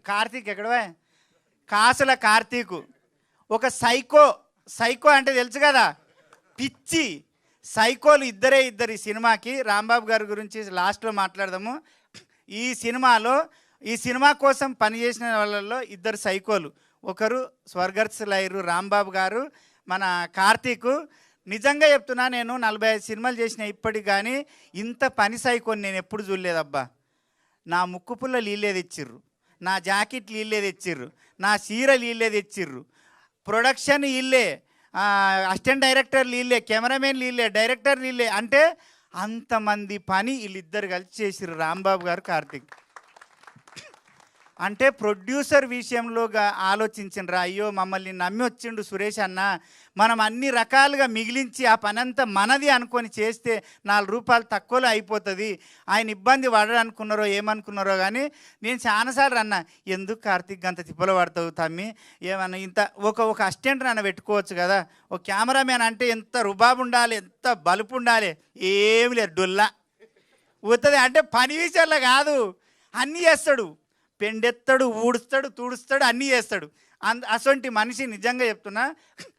కార్తీక్ ఎక్కడవా కాసుల కార్తీకు ఒక సైకో అంటే తెలుసు కదా, పిచ్చి సైకోలు ఇద్దరు ఈ సినిమాకి. రాంబాబు గారి గురించి లాస్ట్లో మాట్లాడదాము. ఈ సినిమా కోసం పనిచేసిన వాళ్ళల్లో ఇద్దరు సైకోలు, ఒకరు స్వర్గస్థులైరు రాంబాబు గారు, మన కార్తీకు. నిజంగా చెప్తున్నా, నేను 45 సినిమాలు చేసిన ఇప్పటికి కానీ ఇంత పని సైకోని నేను ఎప్పుడు చూడలేదబ్బా. నా ముక్కు పుల్ల నీళ్ళే తెచ్చిర్రు, నా జాకెట్ నీళ్ళే తెచ్చిర్రు, నా చీర నీళ్ళే తెచ్చిర్రు, ప్రొడక్షన్ వీళ్ళే, అసిస్టెంట్ డైరెక్టర్ వీళ్ళే, కెమెరామెన్ వీళ్ళే, డైరెక్టర్ వీళ్ళే. అంటే అంతమంది పని వీళ్ళిద్దరు కలిసి చేసిర్రు రాంబాబు గారు కార్తీక్. అంటే ప్రొడ్యూసర్ విషయంలో ఆలోచించండి. అయ్యో మమ్మల్ని నమ్మి వచ్చిండు సురేష్ అన్న, మనం అన్ని రకాలుగా మిగిలించి ఆ పనంతా మనది అనుకొని చేస్తే 4 రూపాయలు తక్కువలో అయిపోతుంది. ఆయన ఇబ్బంది పడరనుకున్నారో ఏమనుకున్నారో కానీ నేను చాలాసార్లు అన్నా, ఎందుకు కార్తీక్ అంత తిప్పలు పడతావు తమ్మి, ఏమన్నా ఇంత ఒక అసిస్టెంట్ నన్ను పెట్టుకోవచ్చు కదా, ఒక కెమెరామెన్ అంటే ఎంత రుబాబు ఉండాలి, ఎంత బలుపు ఉండాలి, ఏమి లేదు డొల్లా పోతుంది. అంటే పని విషయంలో కాదు, అన్నీ చేస్తాడు, పెండెత్తాడు, ఊడుస్తాడు, తుడుస్తాడు, అన్నీ చేస్తాడు. అసొంటి మనిషి నిజంగా చెప్తున్నా,